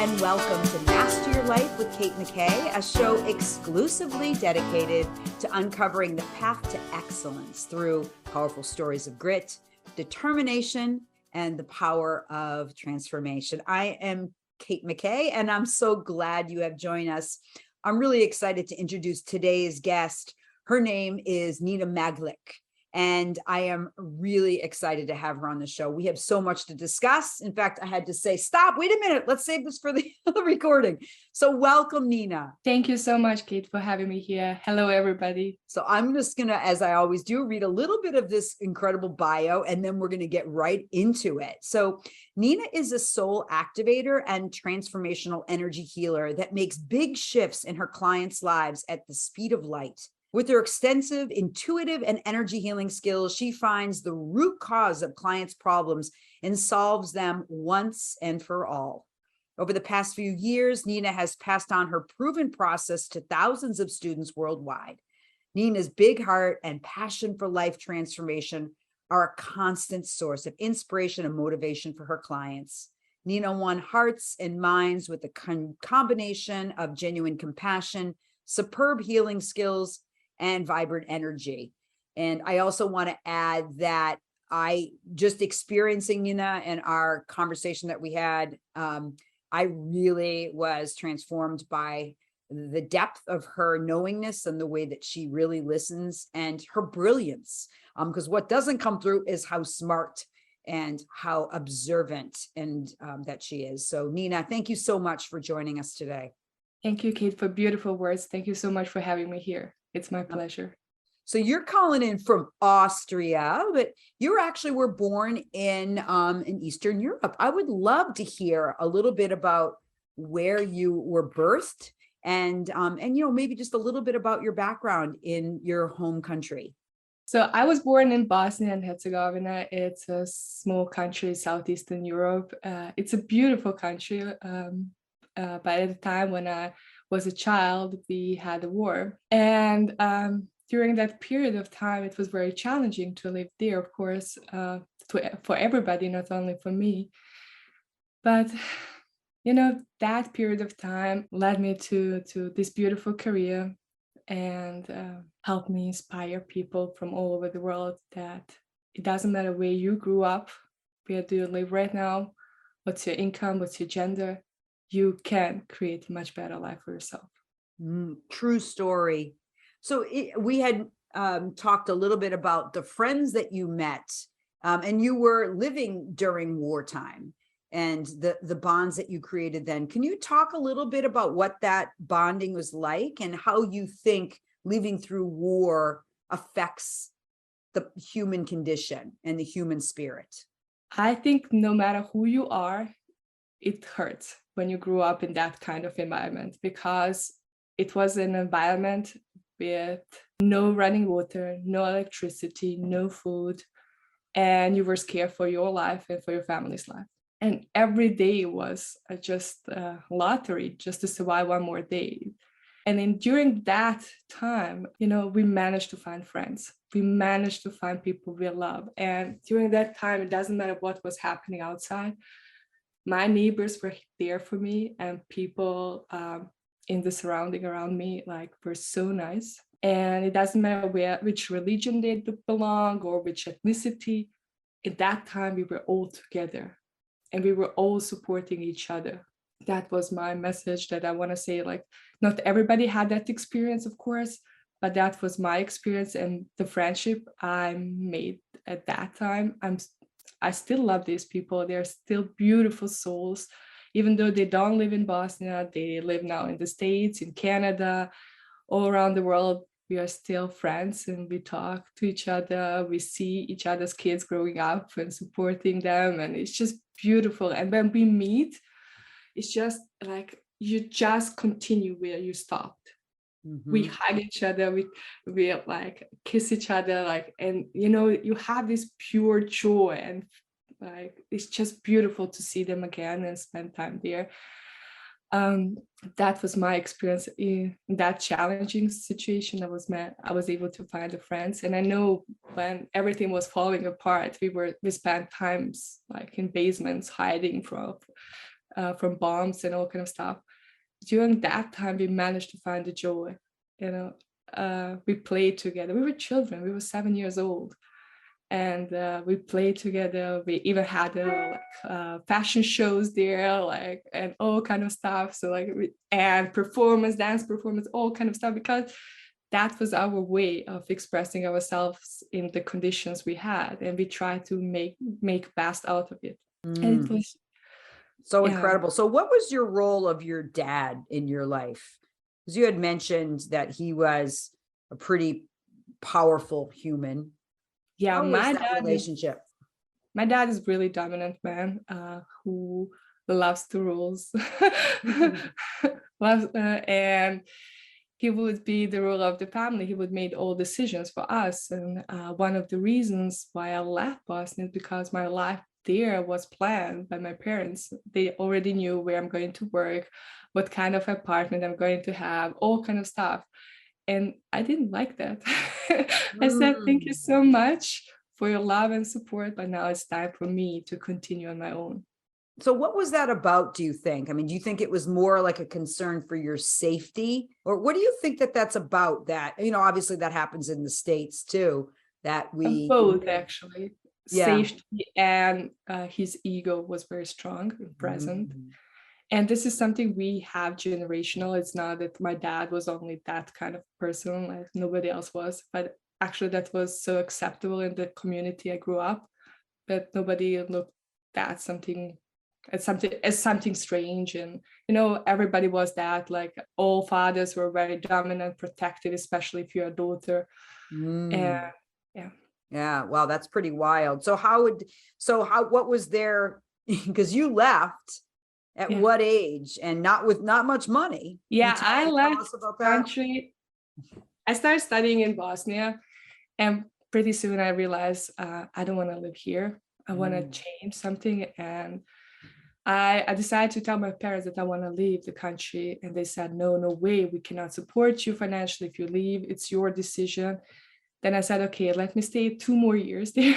and welcome to Master Your Life with Kate McKay, a show exclusively dedicated to uncovering the path to excellence through powerful stories of grit, determination, and the power of transformation. I am Kate McKay, and I'm so glad you have joined us. I'm really excited to introduce today's guest. Her name is Nina Maglic, and I am really excited to have her on the show. We have so much to discuss. In fact, I had to say, stop, wait a minute, let's save this for the recording. So welcome, Nina. Thank you so much, Kate, for having me here. Hello, everybody. So I'm just going to, as I always do, read a little bit of this incredible bio, and then we're going to get right into it. So Nina is a soul activator and transformational energy healer that makes big shifts in her clients' lives at the speed of light. With her extensive intuitive and energy healing skills, she finds the root cause of clients' problems and solves them once and for all. Over the past few years, Nina has passed on her proven process to thousands of students worldwide. Nina's big heart and passion for life transformation are a constant source of inspiration and motivation for her clients. Nina won hearts and minds with a combination of genuine compassion, superb healing skills, and vibrant energy. And I also want to add that I just experiencing Nina and our conversation that we had, I really was transformed by the depth of her knowingness and the way that she really listens and her brilliance. Because what doesn't come through is how smart and how observant and that she is. So Nina, thank you so much for joining us today. Thank you, Kate, for beautiful words. Thank you so much for having me here. It's my pleasure. So you're calling in from Austria, but you actually were born in Eastern Europe. I would love to hear a little bit about where you were birthed and maybe just a little bit about your background in your home country. So I was born in Bosnia and Herzegovina. It's a small country, Southeastern Europe. It's a beautiful country. But at the time when I was a child, we had a war. And during that period of time, it was very challenging to live there, of course, for everybody, not only for me. But, that period of time led me to this beautiful career and helped me inspire people from all over the world that it doesn't matter where you grew up, where do you live right now, what's your income, what's your gender, you can create a much better life for yourself. True story. So we had talked a little bit about the friends that you met, and you were living during wartime and the bonds that you created then. Can you talk a little bit about what that bonding was like and how you think living through war affects the human condition and the human spirit? I think no matter who you are, it hurts when you grew up in that kind of environment, because it was an environment with no running water, no electricity, no food, and you were scared for your life and for your family's life. And every day was just a lottery just to survive one more day. And then during that time, we managed to find friends. We managed to find people we love. And during that time, it doesn't matter what was happening outside. My neighbors were there for me, and people in the surrounding around me were so nice. And it doesn't matter which religion they belong or which ethnicity. At that time, we were all together and we were all supporting each other. That was my message that I want to say. Not everybody had that experience, of course, but that was my experience and the friendship I made at that time. I still love these people. They're still beautiful souls, even though they don't live in Bosnia. They live now in the States, in Canada, all around the world. We are still friends and we talk to each other. We see each other's kids growing up and supporting them. And it's just beautiful. And when we meet, it's just you just continue where you stopped. Mm-hmm. We hug each other, we kiss each other, and you have this pure joy, and it's just beautiful to see them again and spend time there. That was my experience in that challenging situation. I was able to find the friends, and I know when everything was falling apart, we spent times in basements hiding from from bombs and all kind of stuff. During that time, we managed to find the joy. We played together. We were children. We were 7 years old, and we played together. We even had fashion shows there, and all kind of stuff. So and performance, dance performance, all kind of stuff, because that was our way of expressing ourselves in the conditions we had, and we tried to make best out of it. And it was so incredible. So what was your role of your dad in your life? Because you had mentioned that he was a pretty powerful human. Yeah, How was that relationship? My dad is really dominant man who loves the rules. And he would be the ruler of the family. He would make all decisions for us. And one of the reasons why I left Bosnia is because my life there was planned by my parents. They already knew where I'm going to work, what kind of apartment I'm going to have, all kind of stuff. And I didn't like that. I said, thank you so much for your love and support, but now it's time for me to continue on my own. So what was that about, do you think? I mean, do you think it was more like a concern for your safety? Or what do you think that that's about? That, obviously that happens in the States too, that we... Both, actually. Yeah. Safety and his ego was very strong and present. And this is something we have generational. It's not that my dad was only that kind of person, like nobody else was, but actually that was so acceptable in the community I grew up that nobody looked at something as something strange. And everybody was that, like all fathers were very dominant, protective, especially if you're a daughter. And yeah, wow, that's pretty wild. So what was there, because you left at what age and not much money? I left the country. I started studying in Bosnia, and pretty soon I realized I don't want to live here. I want to change something. And I decided to tell my parents that I want to leave the country. And they said, no way, we cannot support you financially if you leave. It's your decision. Then I said, okay, let me stay 2 more years there.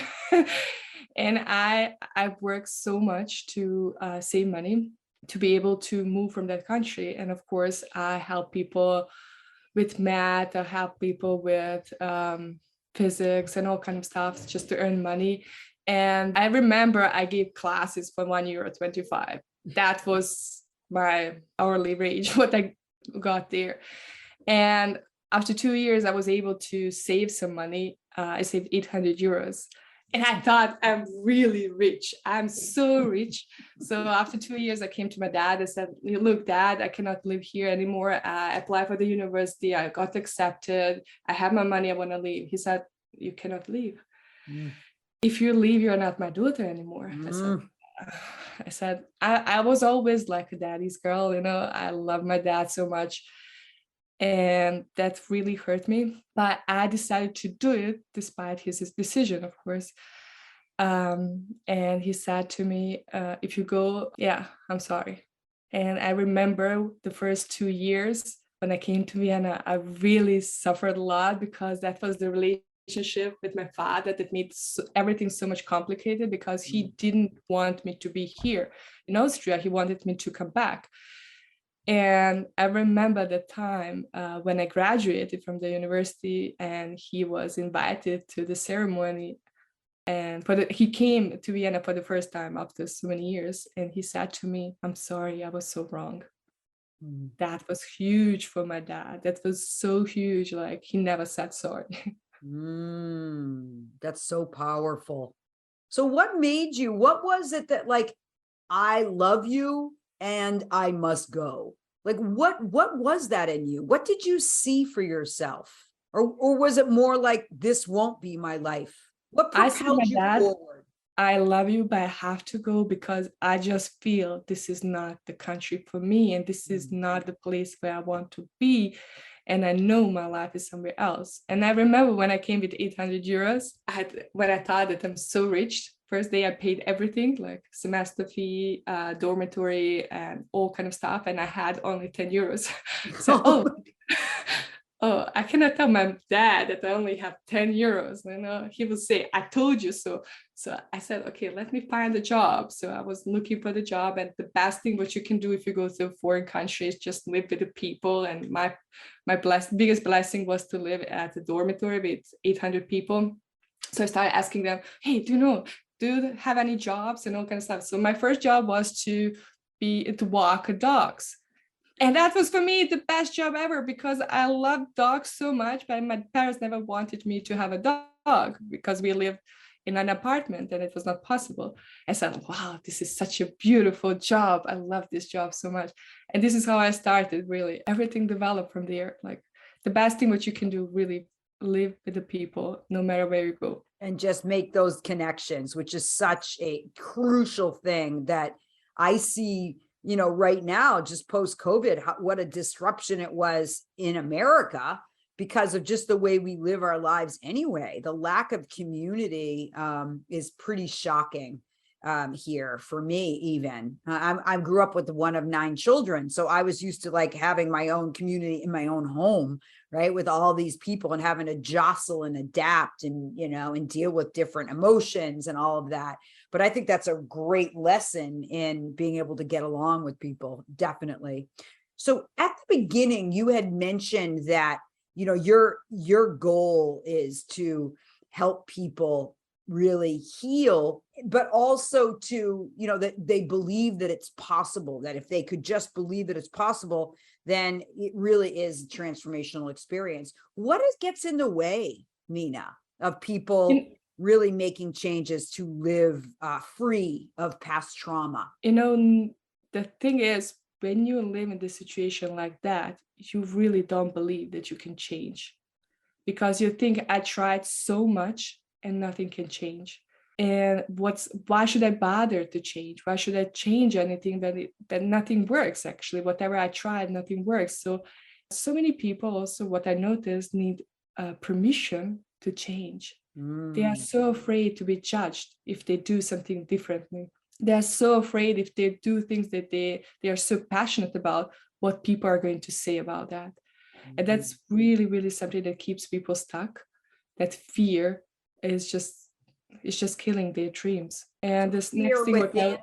And I worked so much to save money to be able to move from that country. And of course, I help people with math, I help people with physics and all kind of stuff just to earn money. And I remember I gave classes for €1.25. That was my hourly wage, what I got there. And after 2 years, I was able to save some money. I saved €800. And I thought, I'm really rich. I'm so rich. So after 2 years, I came to my dad. I said, look, Dad, I cannot live here anymore. I applied for the university. I got accepted. I have my money. I want to leave. He said, you cannot leave. If you leave, you're not my daughter anymore. I said, I was always like a daddy's girl. I love my dad so much. And that really hurt me, but I decided to do it despite his decision, of course. And he said to me, if you go, I'm sorry. And I remember the first 2 years when I came to Vienna, I really suffered a lot because that was the relationship with my father that made everything so much complicated, because he didn't want me to be here in Austria. He wanted me to come back. And I remember the time when I graduated from the university, and he was invited to the ceremony. And he came to Vienna for the first time after so many years. And he said to me, I'm sorry, I was so wrong. That was huge for my dad. That was so huge. Like, he never said sorry. That's so powerful. So what was it that, like, I love you and I must go? Like, what was that in you? What did you see for yourself? Or was it more like, this won't be my life? What propelled you forward? I love you, but I have to go because I just feel this is not the country for me, and this is not the place where I want to be. And I know my life is somewhere else. And I remember when I came with €800, when I thought that I'm so rich, first day I paid everything, like semester fee, dormitory, and all kind of stuff. And I had only €10. So, Oh, I cannot tell my dad that I only have 10 euros. He would say, I told you so. So I said, okay, let me find a job. So I was looking for the job, and the best thing what you can do if you go to a foreign country is just live with the people. And my biggest blessing was to live at a dormitory with 800 people. So I started asking them, hey, do you have any jobs and all kind of stuff. So my first job was to walk dogs. And that was for me the best job ever, because I love dogs so much, but my parents never wanted me to have a dog because we lived in an apartment and it was not possible. I said, wow, this is such a beautiful job. I love this job so much. And this is how I started, really. Everything developed from there. Like, the best thing what you can do, really, live with the people no matter where you go. And just make those connections, which is such a crucial thing that I see, right now, just post COVID, what a disruption it was in America because of just the way we live our lives anyway. The lack of community is pretty shocking here for me. Even I grew up with one of 9 children, so I was used to like having my own community in my own home, right, with all these people and having to jostle and adapt and and deal with different emotions and all of that. But I think that's a great lesson in being able to get along with people, definitely. So at the beginning you had mentioned that your goal is to help people really heal, but also to that they believe that it's possible, that if they could just believe that it's possible, then it really is a transformational experience. What gets in the way, Nina, of people really making changes to live free of past trauma? The thing is, when you live in this situation like that, you really don't believe that you can change, because you think, I tried so much and nothing can change. And why should I bother to change? Why should I change anything that nothing works? Actually, whatever I tried, nothing works. So many people also, what I noticed, need permission to change. They are so afraid to be judged if they do something differently. They are so afraid if they do things that they are so passionate about, what people are going to say about that. And that's really, really something that keeps people stuck. That fear is just killing their dreams. And this next thing,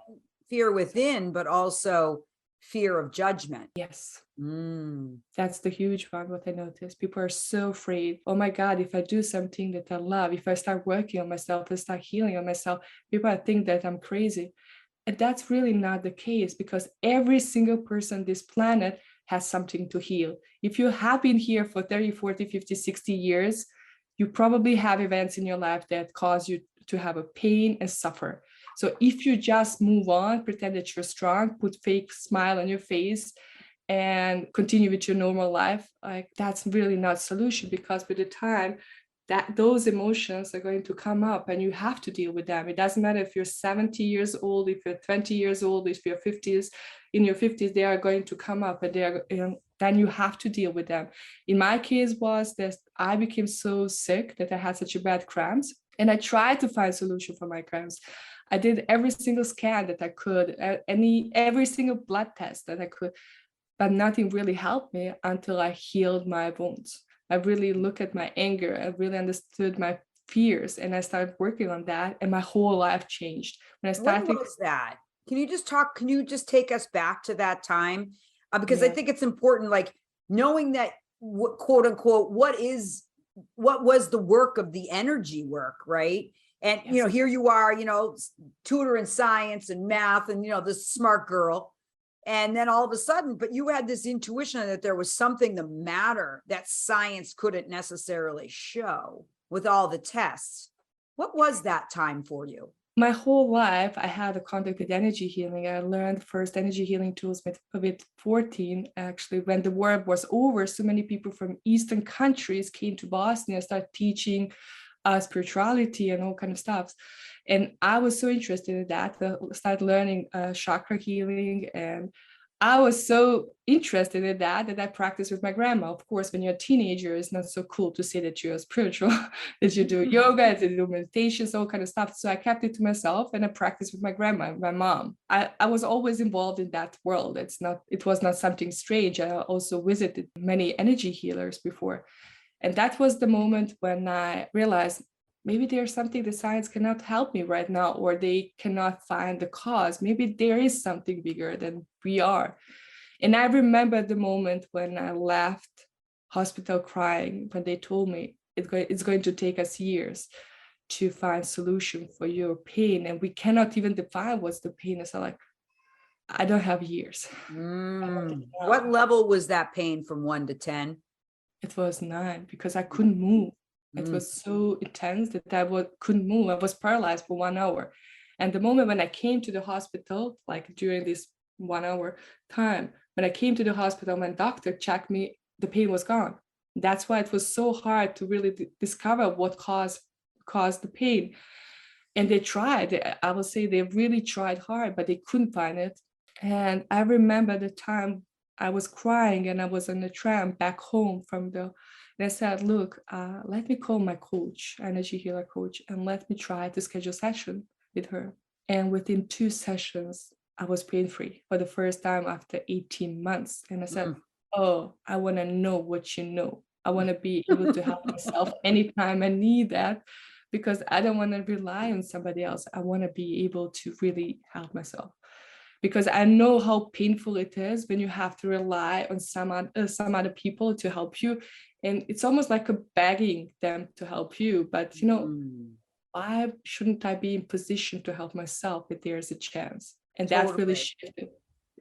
fear within, but also fear of judgment. Yes. That's the huge one, what I noticed. People are so afraid. Oh my God, if I do something that I love, if I start working on myself, I start healing on myself, people think that I'm crazy. And that's really not the case, because every single person on this planet has something to heal. If you have been here for 30, 40, 50, 60 years, you probably have events in your life that cause you to have a pain and suffer. So if you just move on, pretend that you're strong, put fake smile on your face, and continue with your normal life, like, that's really not a solution, because with the time that those emotions are going to come up and you have to deal with them. It doesn't matter if you're 70 years old, if you're 20 years old, if you're 50s, in your 50s, they are going to come up, and then you have to deal with them. In my case was that I became so sick that I had such a bad cramps, and I tried to find a solution for my cramps. I did every single scan that I could, every single blood test that I could, but nothing really helped me until I healed my wounds. I really looked at my anger. I really understood my fears, and I started working on that, and my whole life changed. When was that? Can you just take us back to that time? Because I think it's important, like knowing that, quote unquote, what was the work of the energy work, right? And, here you are, tutor in science and math and, this smart girl. And then all of a sudden, but you had this intuition that there was something the matter that science couldn't necessarily show with all the tests. What was that time for you? My whole life, I had a contact with energy healing. I learned first energy healing tools with 14. Actually, when the war was over, so many people from Eastern countries came to Bosnia and started teaching spirituality and all kind of stuff. And I was so interested in that. I started learning chakra healing and I was so interested in that I practiced with my grandma. Of course, when you're a teenager, it's not so cool to say that you're spiritual, that you do yoga, that you do meditations, all kind of stuff. So I kept it to myself and I practiced with my grandma, my mom. I was always involved in that world. It was not something strange. I also visited many energy healers before. And that was the moment when I realized maybe there's something the science cannot help me right now, or they cannot find the cause. Maybe there is something bigger than we are. And I remember the moment when I left hospital crying, when they told me it's going to take us years to find solution for your pain. And we cannot even define what's the pain. It's like, I don't have years. What level was that pain from 1 to 10? It was 9 because I couldn't move. It was so intense that couldn't move. I was paralyzed for 1 hour. And the moment when I came to the hospital, like during this 1 hour time, when I came to the hospital, when doctor checked me, the pain was gone. That's why it was so hard to really discover what caused the pain. And they tried. I will say they really tried hard, but they couldn't find it. And I remember the time I was crying and I was on the tram back home and I said, look, let me call my coach, energy healer coach, and let me try to schedule a session with her. And within 2 sessions, I was pain-free for the first time after 18 months. And I said, oh, I want to know what you know. I want to be able to help myself anytime I need that, because I don't want to rely on somebody else. I want to be able to really help myself, because I know how painful it is when you have to rely on some other people to help you. And it's almost like a begging them to help you. But, why shouldn't I be in position to help myself if there's a chance? And that really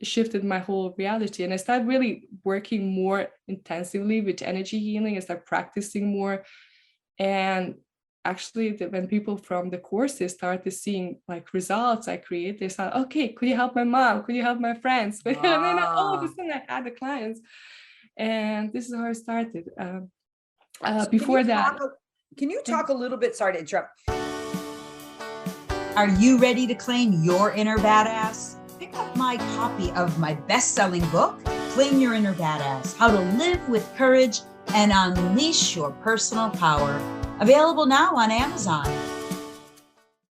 shifted my whole reality. And I started really working more intensively with energy healing. I started practicing more. And actually, when people from the courses started seeing like results I create, they said, okay, could you help my mom? Could you help my friends? And then all of a sudden I had the clients. And this is how I started. Before that. Can you talk a little bit, sorry to interrupt. Are you ready to claim your inner badass? Pick up my copy of my best-selling book, Claim Your Inner Badass, How to Live with Courage and Unleash Your Personal Power. Available now on Amazon.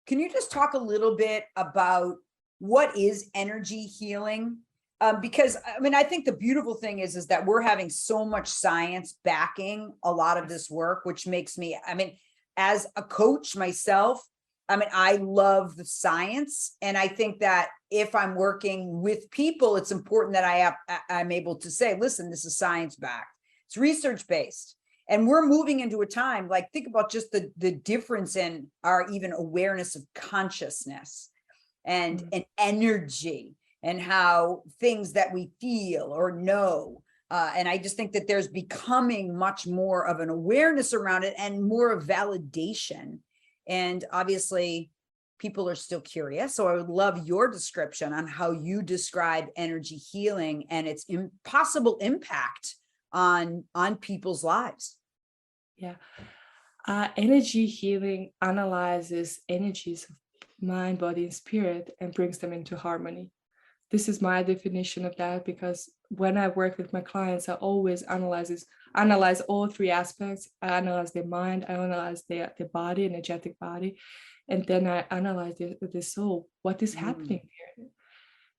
Can you just talk a little bit about what is energy healing? Because I mean, I think the beautiful thing is that we're having so much science backing a lot of this work, which makes me, I mean, as a coach myself, I mean, I love the science. And I think that if I'm working with people, it's important that I'm able to say, listen, this is science backed. It's research based. And we're moving into a time, like, think about just the difference in our even awareness of consciousness and energy, and how things that we feel or know. And I just think that there's becoming much more of an awareness around it and more of validation. And obviously, people are still curious. So I would love your description on how you describe energy healing and its possible impact on people's lives. Yeah. Energy healing analyzes energies of mind, body, and spirit and brings them into harmony. This is my definition of that, because when I work with my clients, I always analyze all 3 aspects. I analyze their mind, I analyze their body, energetic body, and then I analyze the soul. What is happening here?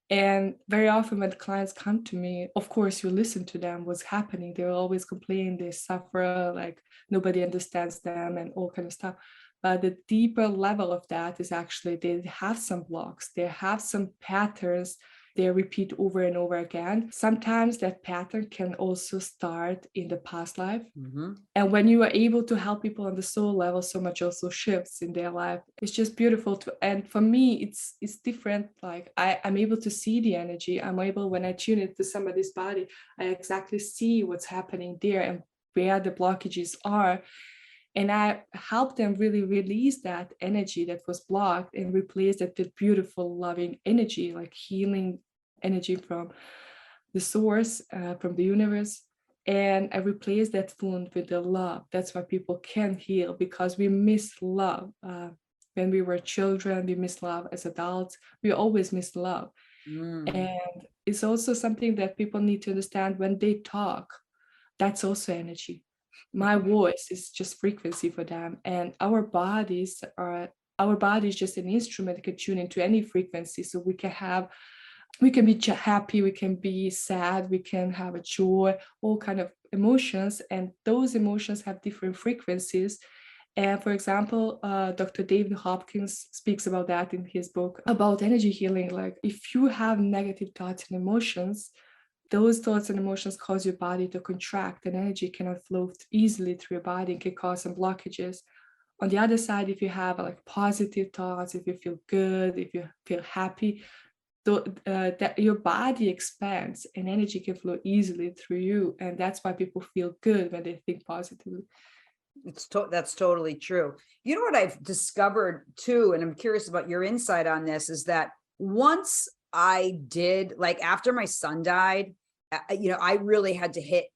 And very often when clients come to me, of course, you listen to them, what's happening. They're always complaining, they suffer, like nobody understands them and all kind of stuff. But the deeper level of that is actually they have some blocks, they have some patterns they repeat over and over again. Sometimes that pattern can also start in the past life. And when you are able to help people on the soul level, so much also shifts in their life. It's just beautiful and for me, it's different. Like I'm able to see the energy. I'm able, when I tune it to somebody's body, I exactly see what's happening there and where the blockages are. And I help them really release that energy that was blocked and replace it with beautiful, loving energy, like healing energy from the source, from the universe. And I replace that wound with the love. That's why people can heal, because we miss love. When we were children, we miss love. As adults, we always miss love. And it's also something that people need to understand when they talk. That's also energy. My voice is just frequency for them, and our body is just an instrument that can tune into any frequency. So we can be happy, we can be sad, we can have a joy, all kind of emotions, and those emotions have different frequencies. And for example, Dr. David Hopkins speaks about that in his book about energy healing. Like, if you have negative thoughts and emotions, those thoughts and emotions cause your body to contract, and energy cannot flow easily through your body and can cause some blockages. On the other side, if you have like positive thoughts, if you feel good, if you feel happy, that your body expands and energy can flow easily through you. And that's why people feel good when they think positively. That's totally true. You know what I've discovered too, and I'm curious about your insight on this, is that once I did, like after my son died, I really had to hit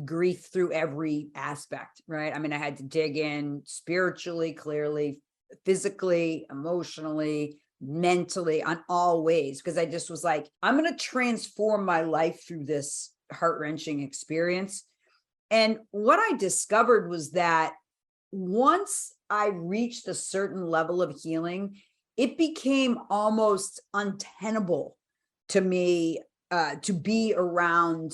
grief through every aspect, right? I mean, I had to dig in spiritually, clearly, physically, emotionally, mentally, on all ways, because I just was like, I'm going to transform my life through this heart-wrenching experience. And what I discovered was that once I reached a certain level of healing, it became almost untenable to me to be around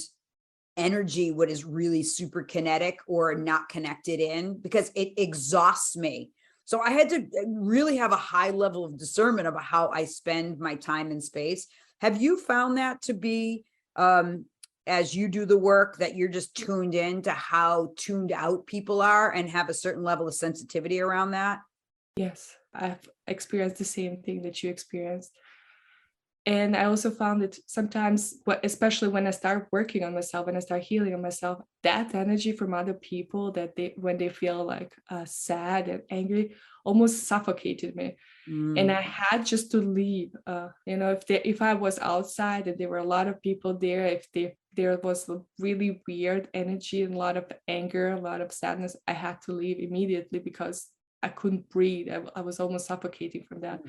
energy, what is really super kinetic or not connected in, because it exhausts me. So I had to really have a high level of discernment about how I spend my time and space. Have you found that to be, as you do the work, that you're just tuned in to how tuned out people are and have a certain level of sensitivity around that? Yes, I've experienced the same thing that you experienced. And I also found that sometimes, especially when I start working on myself, when I start healing on myself, that energy from other people, that when they feel like sad and angry, almost suffocated me. And I had just to leave. If I was outside and there were a lot of people there, if there was a really weird energy and a lot of anger, a lot of sadness, I had to leave immediately because I couldn't breathe. I was almost suffocating from that.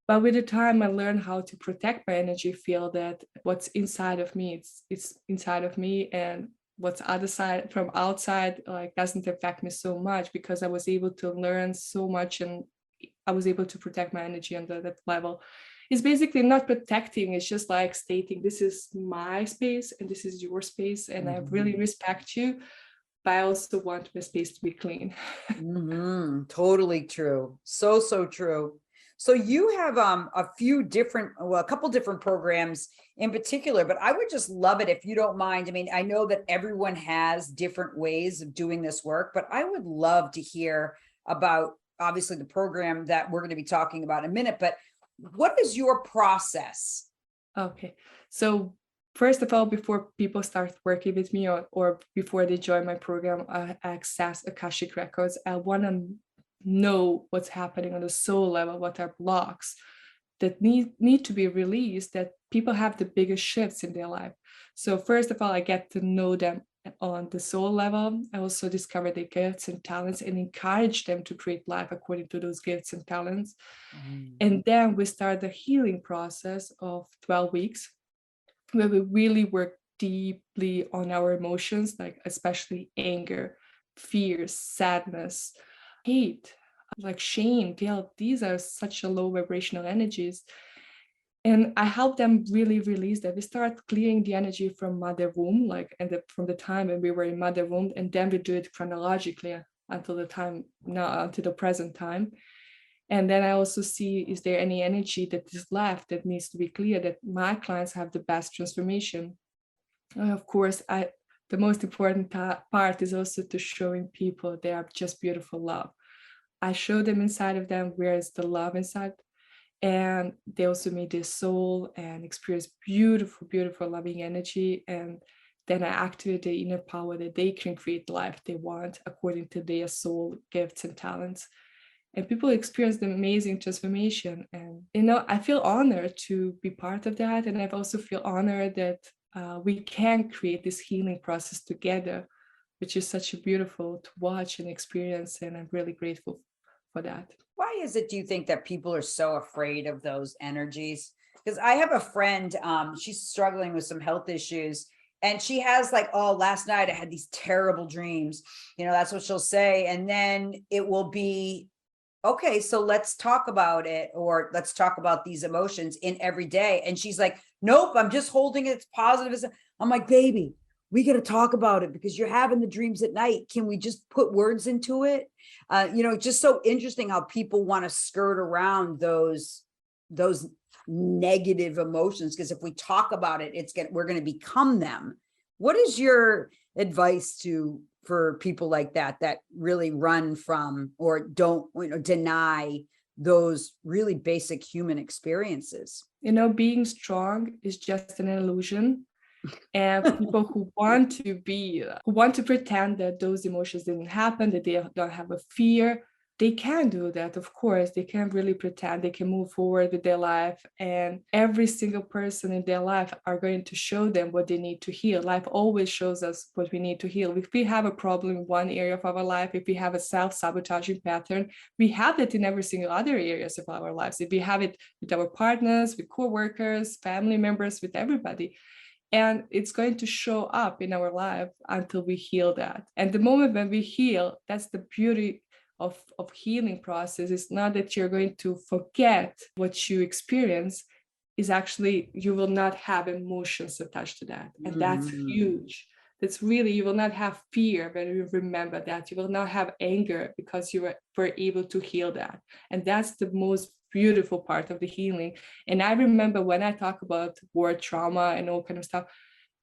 But with the time, I learned how to protect my energy field, that what's inside of me, it's inside of me, and what's other side from outside like doesn't affect me so much, because I was able to learn so much, and I was able to protect my energy on that level. It's basically not protecting, it's just like stating, this is my space and this is your space, and I really respect you, but I also want my space to be clean. Totally true. So true. So you have a couple different programs in particular, but I would just love it if you don't mind. I mean, I know that everyone has different ways of doing this work, but I would love to hear about, obviously, the program that we're going to be talking about in a minute, but what is your process? Okay, so first of all, before people start working with me, or before they join my program, I access Akashic Records. I want to know what's happening on the soul level, what are blocks that need to be released, that people have the biggest shifts in their life. So first of all, I get to know them on the soul level. I also discover their gifts and talents and encourage them to create life according to those gifts and talents. And then we start the healing process of 12 weeks, where we really work deeply on our emotions, like especially anger, fear, sadness, hate, like shame, guilt. These are such a low vibrational energies. And I help them really release that. We start clearing the energy from mother womb, like, from the time when we were in mother womb, and then we do it chronologically until the present time. And then I also see, is there any energy that is left that needs to be cleared, that my clients have the best transformation. And of course, the most important part is also to showing people they are just beautiful love. I show them inside of them where is the love inside, and they also meet their soul and experience beautiful, beautiful loving energy. And then I activate the inner power that they can create the life they want according to their soul gifts and talents. And people experience the amazing transformation. And I feel honored to be part of that, and I also feel honored that we can create this healing process together, which is such a beautiful to watch and experience, and I'm really grateful for that. Why is it, do you think, that people are so afraid of those energies? because I have a friend, she's struggling with some health issues. And she has like, oh, last night I had these terrible dreams. That's what she'll say. And then it will be, okay, so let's talk about it, or let's talk about these emotions in every day. And she's like, nope, I'm just holding it. It's positive. I'm like, baby, we got to talk about it because you're having the dreams at night. Can we just put words into it? Just so interesting how people want to skirt around those negative emotions, because if we talk about it, we're going to become them. What is your advice for people like that really run from or don't deny those really basic human experiences? Being strong is just an illusion. And people who want to pretend that those emotions didn't happen, that they don't have a fear, they can do that. Of course, they can really pretend they can move forward with their life, and every single person in their life are going to show them what they need to heal. Life always shows us what we need to heal. If we have a problem in one area of our life, if we have a self-sabotaging pattern, we have that in every single other areas of our lives. If we have it with our partners, with co-workers, family members, with everybody. And it's going to show up in our life until we heal that. And the moment when we heal, that's the beauty of healing process. It's not that you're going to forget what you experience, is actually you will not have emotions attached to that. And that's huge. That's really, you will not have fear when you remember that. You will not have anger because you were able to heal that. And that's the most beautiful part of the healing. And I remember when I talk about war trauma and all kind of stuff,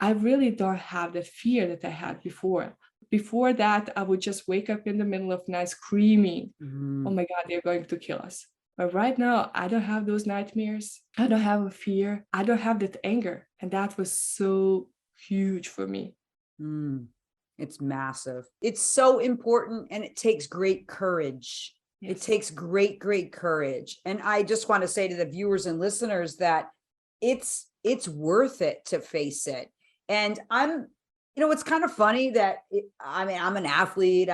I really don't have the fear that I had before. Before that, I would just wake up in the middle of the night screaming, oh my God, they're going to kill us. But right now, I don't have those nightmares. I don't have a fear. I don't have that anger. And that was so huge for me. It's massive. It's so important, and it takes great courage. Yes. It takes great courage. And I just want to say to the viewers and listeners that it's worth it to face it. And it's kind of funny that I'm an athlete,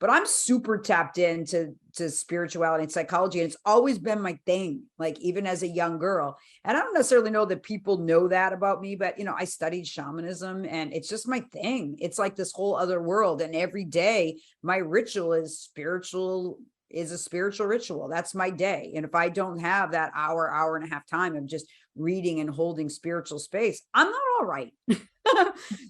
but I'm super tapped into spirituality and psychology. And it's always been my thing, like even as a young girl. And I don't necessarily know that people know that about me, but I studied shamanism, and it's just my thing. It's like this whole other world. And every day my ritual is a spiritual ritual. That's my day. And if I don't have that hour and a half time of just reading and holding spiritual space, I'm not all right.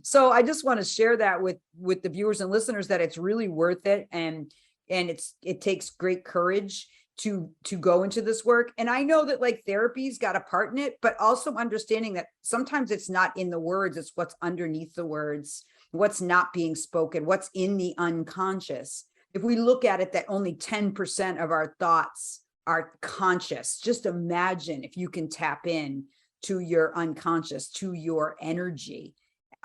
So I just want to share that with the viewers and listeners, that it's really worth it. And it takes great courage to go into this work. And I know that like therapy's got a part in it, but also understanding that sometimes it's not in the words, it's what's underneath the words, what's not being spoken, what's in the unconscious. If we look at it, that only 10% of our thoughts are conscious. Just imagine if you can tap in to your unconscious, to your energy.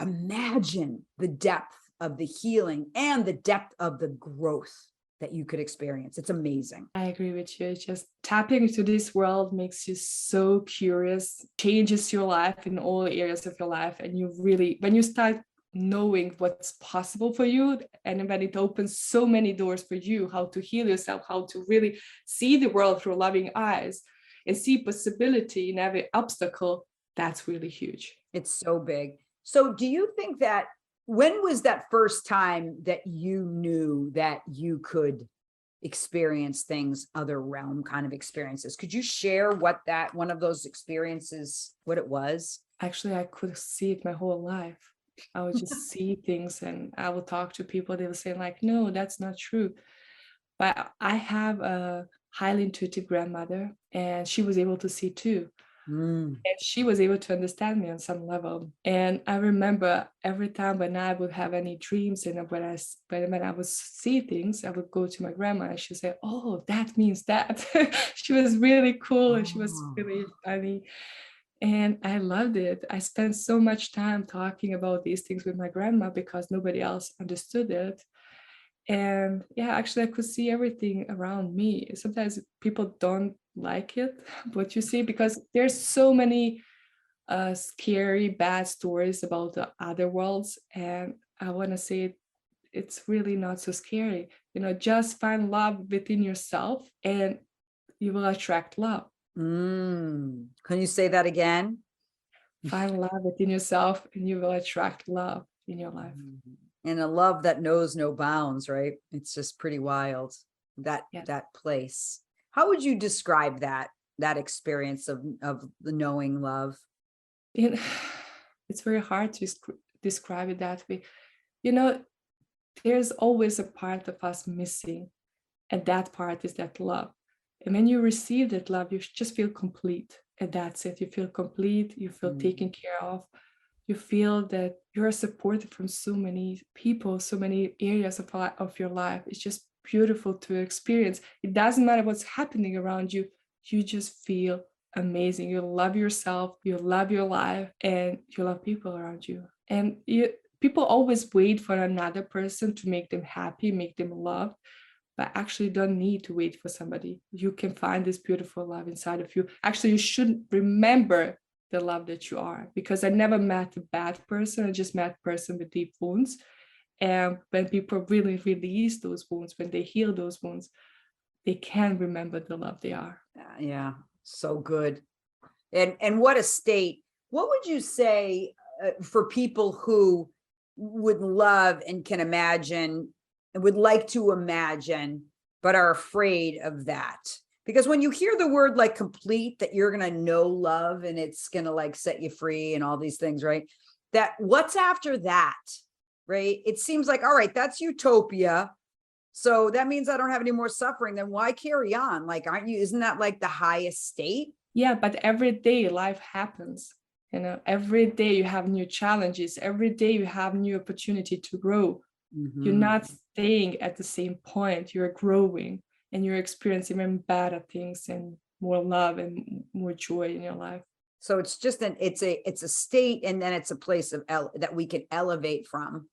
Imagine the depth of the healing and the depth of the growth that you could experience. It's amazing. I agree with you. Just tapping into this world makes you so curious, changes your life in all areas of your life. And you really, when you start knowing what's possible for you, and when it opens so many doors for you, how to heal yourself, how to really see the world through loving eyes and see possibility in every obstacle, that's really huge. It's so big. So do you think that, when was that first time that you knew that you could experience things, other realm kind of experiences? Could you share what that one of those experiences, what it was? Actually, I could see it my whole life. I would just see things, and I would talk to people. They would say like, no, that's not true. But I have a highly intuitive grandmother, and she was able to see too. And she was able to understand me on some level. And I remember every time when I would have any dreams, and when I would see things, I would go to my grandma and she'd say, oh, that means that. She was really cool, and she was really funny. And I loved it. I spent so much time talking about these things with my grandma because nobody else understood it. And yeah, actually I could see everything around me. Sometimes people don't like it, what you see, because there's so many scary, bad stories about the other worlds. And I want to say it's really not so scary. Just find love within yourself, and you will attract love. Can you say that again? Find love within yourself and you will attract love in your life. And a love that knows no bounds, right? It's just pretty wild, that Yes. that place. How would you describe that experience of the knowing love? It's very hard to describe it that way. You know, there's always a part of us missing, and that part is that love. And when you receive that love, you just feel complete. And that's it. You feel complete, you feel taken care of, you feel that you're supported from so many people, so many areas of your life. It's just beautiful to experience. It doesn't matter what's happening around you, you just feel amazing. You love yourself, you love your life, and you love people around you. And people always wait for another person to make them happy, make them loved, but actually don't need to wait for somebody. You can find this beautiful love inside of you. Actually, you should remember the love that you are, because I never met a bad person. I just met a person with deep wounds. And when people really release those wounds, when they heal those wounds, they can remember the love they are. Yeah, so good. And what a state. What would you say for people who would love and can imagine and would like to imagine, but are afraid of that? Because when you hear the word like complete, that you're going to know love and it's going to like set you free and all these things, right? That what's after that, right? It seems like, all right, that's utopia. So that means I don't have any more suffering. Then why carry on? Like, isn't that like the highest state? Yeah, but every day life happens. You know, every day you have new challenges. Every day you have new opportunity to grow. You're not staying at the same point. You're growing and you're experiencing even better things and more love and more joy in your life. So it's just it's a state, and then it's a place of that we can elevate from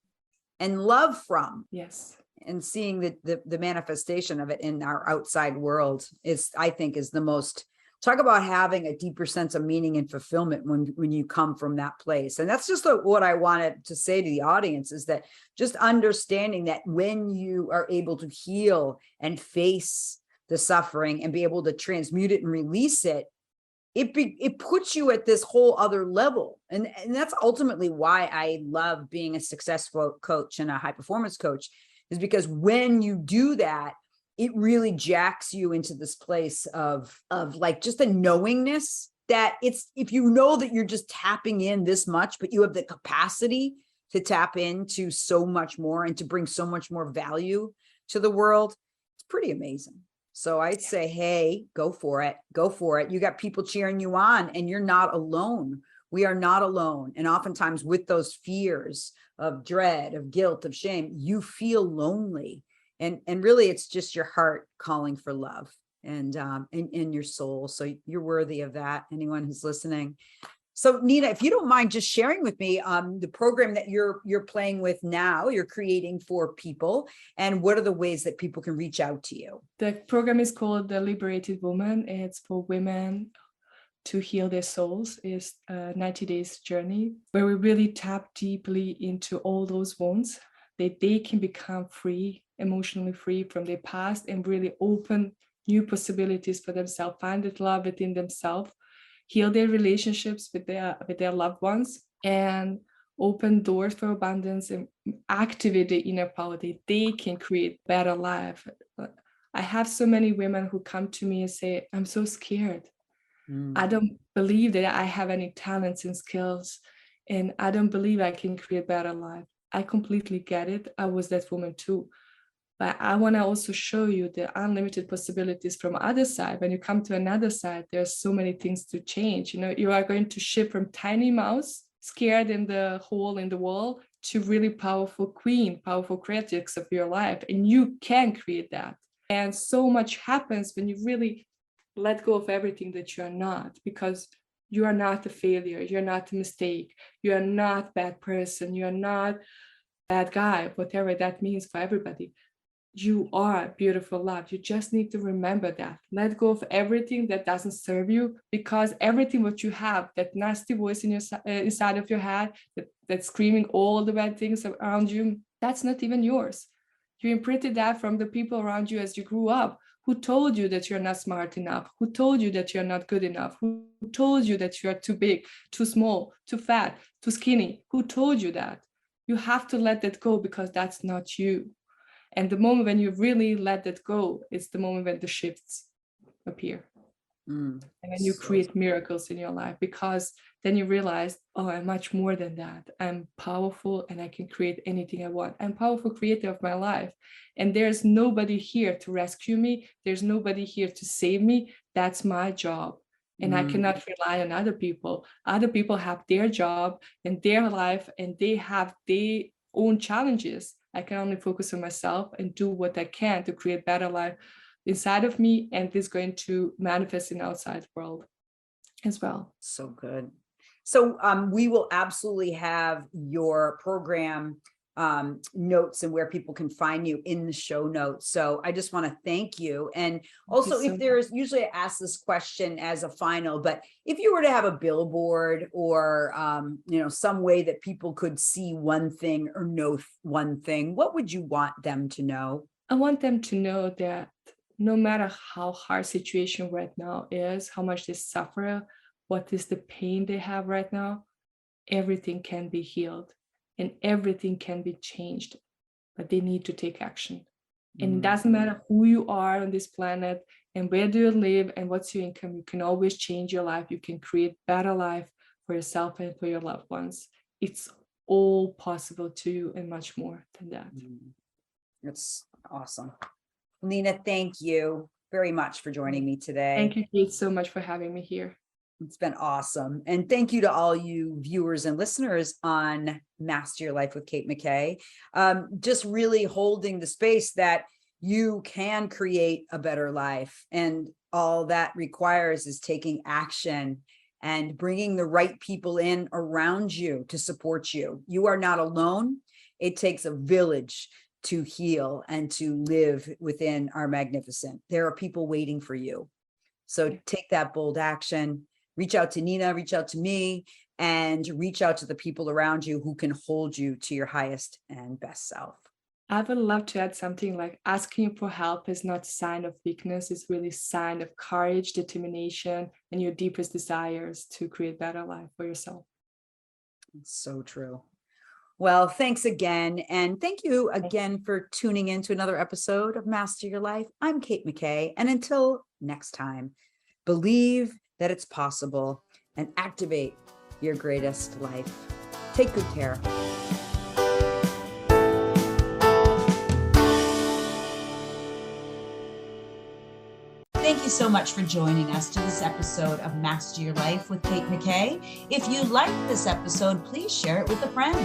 and love from. Yes. And seeing the manifestation of it in our outside world is, I think, is the most, talk about having a deeper sense of meaning and fulfillment when you come from that place. And that's just what I wanted to say to the audience, is that just understanding that when you are able to heal and face the suffering and be able to transmute it and release it, it puts you at this whole other level. And that's ultimately why I love being a successful coach and a high performance coach, is because when you do that, it really jacks you into this place of like just a knowingness that it's, if you know that you're just tapping in this much, but you have the capacity to tap into so much more and to bring so much more value to the world, it's pretty amazing. So I'd say, hey, go for it. Go for it. You got people cheering you on, and you're not alone. We are not alone. And oftentimes with those fears of dread, of guilt, of shame, you feel lonely. And really, it's just your heart calling for love and in your soul. So you're worthy of that, anyone who's listening. So Nina, if you don't mind just sharing with me the program that you're playing with now, you're creating for people, and what are the ways that people can reach out to you? The program is called The Liberated Woman. It's for women to heal their souls. It's a 90 days journey where we really tap deeply into all those wounds, that they can become free, emotionally free from their past, and really open new possibilities for themselves, find that love within themselves, heal their relationships with their loved ones, and open doors for abundance and activate the inner power that they can create better life. I have so many women who come to me and say, I'm so scared. I don't believe that I have any talents and skills, and I don't believe I can create better life. I completely get it. I was that woman too. But I want to also show you the unlimited possibilities from other side. When you come to another side, there's so many things to change. You know, you are going to shift from tiny mouse, scared in the hole in the wall, to really powerful queen, powerful creatrix of your life. And you can create that. And so much happens when you really let go of everything that you are not, because you are not a failure. You're not a mistake. You are not a bad person. You are not a bad guy, whatever that means for everybody. You are beautiful love. You just need to remember that. Let go of everything that doesn't serve you, because everything what you have, that nasty voice in your inside of your head, that's screaming all the bad things around you, that's not even yours. You imprinted that from the people around you as you grew up, Who told you that you're not smart enough? Who told you that you're not good enough? Who told you that you're too big, too small, too fat, too skinny? Who told you that? You have to let that go, because that's not you. And the moment when you really let that go, it's the moment when the shifts appear. And when you create miracles in your life, because then you realize, oh, I'm much more than that. I'm powerful and I can create anything I want. I'm powerful creator of my life. And there's nobody here to rescue me. There's nobody here to save me. That's my job. And I cannot rely on other people. Other people have their job and their life, and they have their own challenges. I can only focus on myself and do what I can to create better life inside of me, and this is going to manifest in the outside world as well. So good. So we will absolutely have your program notes and where people can find you in the show notes. So I just want to thank you. And also, if there's, usually I ask this question as a final, but if you were to have a billboard or, some way that people could see one thing or know one thing, what would you want them to know? I want them to know that no matter how hard situation right now is, how much they suffer, what is the pain they have right now, everything can be healed and everything can be changed, but they need to take action. And it doesn't matter who you are on this planet and where do you live and what's your income, you can always change your life. You can create better life for yourself and for your loved ones. It's all possible to you and much more than that. That's awesome. Nina, thank you very much for joining me today. Thank you, Kate, so much for having me here. It's been awesome. And thank you to all you viewers and listeners on Master Your Life with Kate McKay. Just really holding the space that you can create a better life. And all that requires is taking action and bringing the right people in around you to support you. You are not alone. It takes a village to heal and to live within our magnificent. There are people waiting for you. So take that bold action. Reach out to Nina, reach out to me, and reach out to the people around you who can hold you to your highest and best self. I would love to add something like asking for help is not a sign of weakness. It's really a sign of courage, determination, and your deepest desires to create better life for yourself. It's so true. Well, thanks again. And thank you again for tuning in to another episode of Master Your Life. I'm Kate McKay. And until next time, believe that it's possible and activate your greatest life. Take good care. Thank you so much for joining us to this episode of Master Your Life with Kate McKay. If you liked this episode, please share it with a friend.